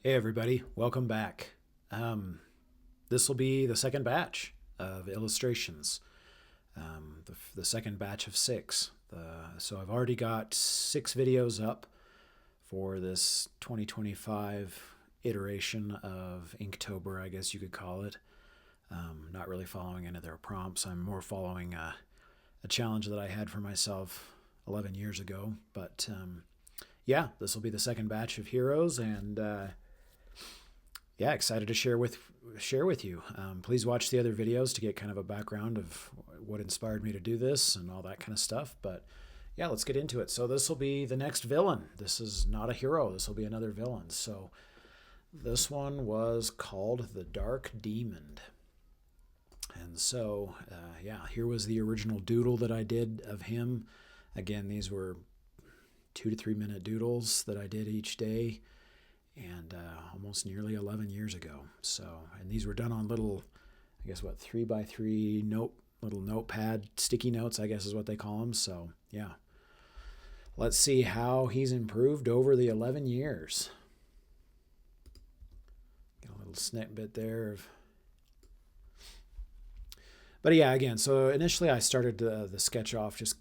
Hey everybody, welcome back. This will be the second batch of illustrations, the second batch of six. So I've already got six videos up for this 2025 iteration of Inktober, I guess you could call it. Not really following any of their prompts. I'm more following a challenge that I had for myself 11 years ago. But yeah, this will be the second batch of heroes, and yeah, excited to share with you. Please watch the other videos to get kind of a background of what inspired me to do this and all that kind of stuff. But yeah, let's get into it. So this will be the next villain. This is not a hero. This will be another villain. So this one was called the Dark Demon. And so, yeah, here was the original doodle that I did of him. Again, these were 2 to 3 minute doodles that I did each day, and almost nearly 11 years ago. So, and these were done on little, I guess, what, 3x3 little notepad sticky notes, I guess is what they call them. So, yeah, let's see how he's improved over the 11 years. Get a little snippet there of. But yeah, again, so initially I started the sketch off just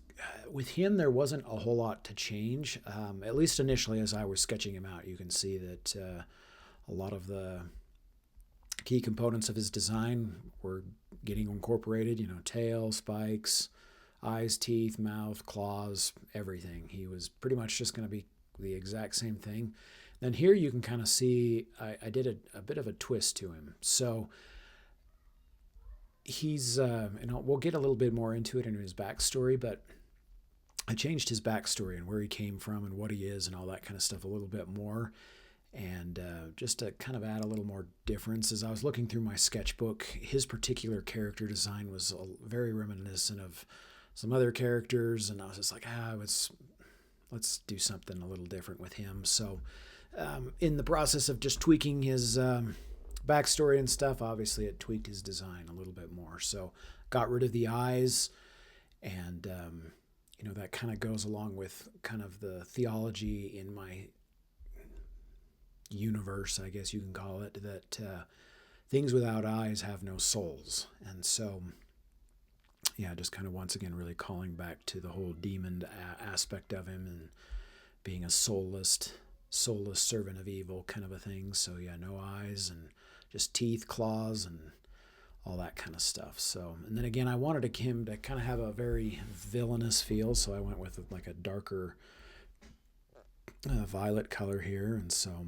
with him. There wasn't a whole lot to change, at least initially as I was sketching him out. You can see that a lot of the key components of his design were getting incorporated, tail, spikes, eyes, teeth, mouth, claws, everything. He was pretty much just going to be the exact same thing. Then here you can kind of see I did a bit of a twist to him. So he's, and we'll get a little bit more into it in his backstory, but I changed his backstory and where he came from and what he is and all that kind of stuff a little bit more. And just to kind of add a little more difference, as I was looking through my sketchbook, his particular character design was very reminiscent of some other characters, and I was just like, let's do something a little different with him. So, in the process of just tweaking his backstory and stuff, obviously it tweaked his design a little bit more. So, got rid of the eyes, and that kind of goes along with kind of the theology in my universe, I guess you can call it, that things without eyes have no souls. And so, yeah, just kind of once again really calling back to the whole demon aspect of him and being a soulless servant of evil kind of a thing. So, yeah, no eyes and just teeth, claws, and all that kind of stuff. So, and then again, I wanted him to kind of have a very villainous feel, so I went with like a darker violet color here. And so,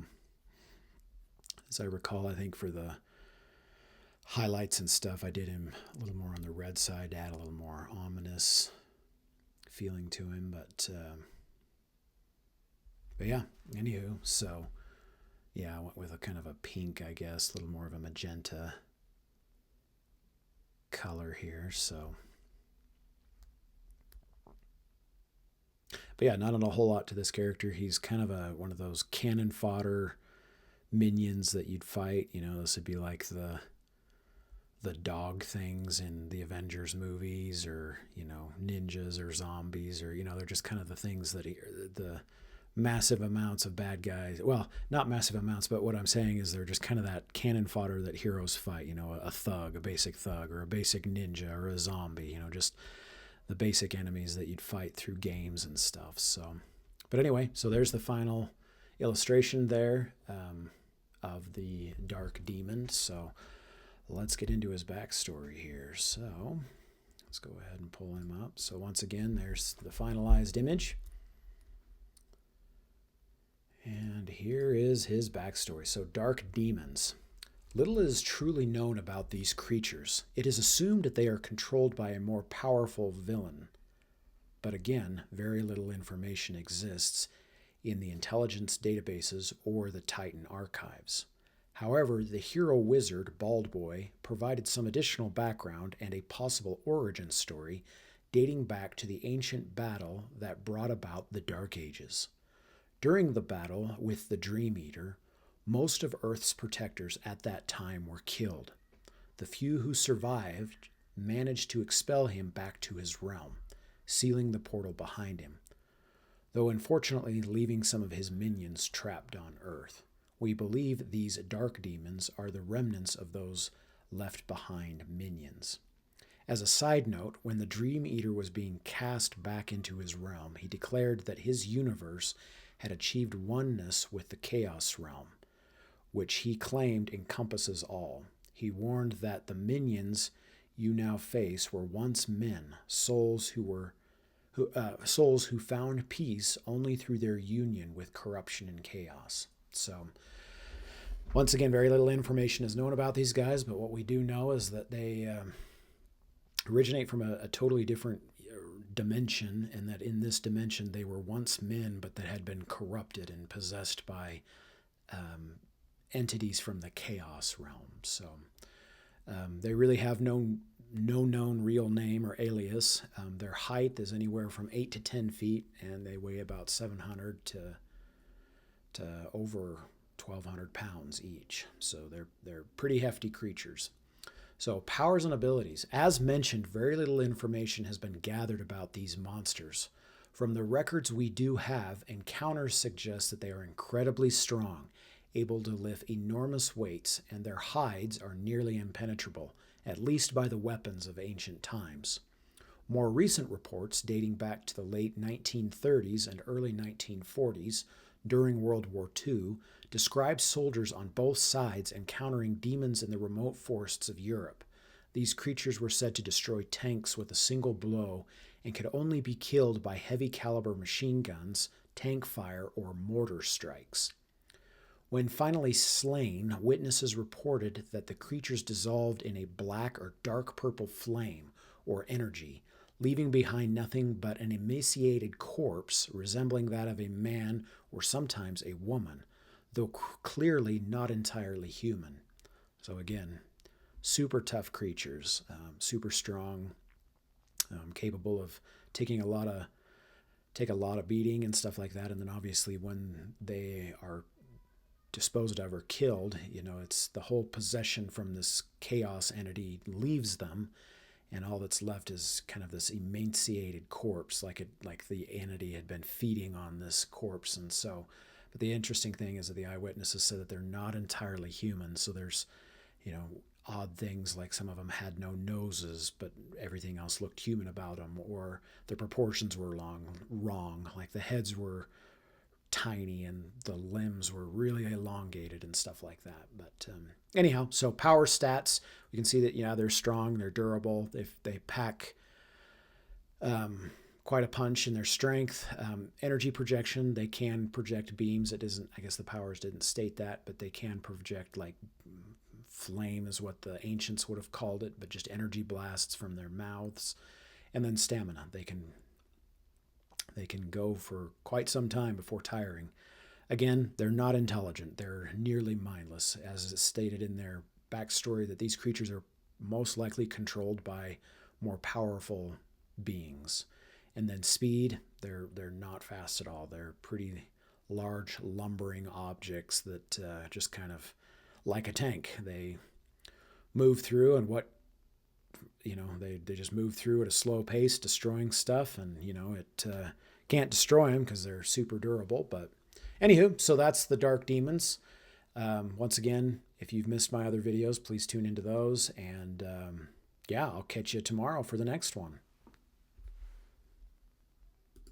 as I recall, I think for the highlights and stuff, I did him a little more on the red side to add a little more ominous feeling to him. But yeah, anywho, so yeah, I went with a kind of a pink, I guess, a little more of a magenta color here. So, but yeah, not a whole lot to this character. He's kind of one of those cannon fodder minions that you'd fight. This would be like the dog things in the Avengers movies, or ninjas or zombies, or they're just kind of the things that the massive amounts of bad guys. Well, not massive amounts, but what I'm saying is they're just kind of that cannon fodder that heroes fight. A thug, a basic thug, or a basic ninja, or a zombie. Just the basic enemies that you'd fight through games and stuff. So, but anyway, so there's the final illustration there of the Dark Demon. So let's get into his backstory here. So let's go ahead and pull him up. So once again, there's the finalized image. And here is his backstory. So, dark demons. Little is truly known about these creatures. It is assumed that they are controlled by a more powerful villain. But again, very little information exists in the intelligence databases or the Titan archives. However, the hero wizard, Bald Boy, provided some additional background and a possible origin story dating back to the ancient battle that brought about the Dark Ages. During the battle with the Dream Eater, most of Earth's protectors at that time were killed. The few who survived managed to expel him back to his realm, sealing the portal behind him, though unfortunately leaving some of his minions trapped on Earth. We believe these dark demons are the remnants of those left behind minions. As a side note, when the Dream Eater was being cast back into his realm, he declared that his universe had achieved oneness with the Chaos Realm, which he claimed encompasses all. He warned that the minions you now face were once men, souls who found peace only through their union with corruption and chaos. So, once again, very little information is known about these guys, but what we do know is that they originate from a totally different dimension, and that in this dimension they were once men, but that had been corrupted and possessed by entities from the Chaos Realm. So they really have no known real name or alias. Their height is anywhere from 8 to 10 feet, and they weigh about 700 to over 1,200 pounds each. So they're pretty hefty creatures. So powers and abilities. As mentioned, very little information has been gathered about these monsters. From the records we do have, encounters suggest that they are incredibly strong, able to lift enormous weights, and their hides are nearly impenetrable, at least by the weapons of ancient times. More recent reports, dating back to the late 1930s and early 1940s, during World War II, describe soldiers on both sides encountering demons in the remote forests of Europe. These creatures were said to destroy tanks with a single blow and could only be killed by heavy caliber machine guns, tank fire, or mortar strikes. When finally slain, witnesses reported that the creatures dissolved in a black or dark purple flame, or energy, leaving behind nothing but an emaciated corpse resembling that of a man or sometimes a woman, though clearly not entirely human. So again, super tough creatures, super strong, capable of taking a lot of beating and stuff like that. And then obviously when they are disposed of or killed, it's the whole possession from this chaos entity leaves them, and all that's left is kind of this emaciated corpse, like the entity had been feeding on this corpse. And so, but the interesting thing is that the eyewitnesses said that they're not entirely human. So there's, odd things like some of them had no noses, but everything else looked human about them, or the proportions were wrong, like the heads were tiny and the limbs were really elongated and stuff like that. But anyhow, so power stats, we can see that they're strong, they're durable, they pack quite a punch in their strength. Energy projection, they can project beams. It isn't, I guess the powers didn't state that, but they can project like flame is what the ancients would have called it, but just energy blasts from their mouths. And then stamina, they can go for quite some time before tiring. Again, they're not intelligent. They're nearly mindless, as is stated in their backstory, that these creatures are most likely controlled by more powerful beings. And then speed, they're not fast at all. They're pretty large, lumbering objects that just kind of, like a tank, they move through, and they just move through at a slow pace, destroying stuff, and it can't destroy them because they're super durable. But anywho, so that's the Dark Demons. Once again, if you've missed my other videos, please tune into those, and I'll catch you tomorrow for the next one.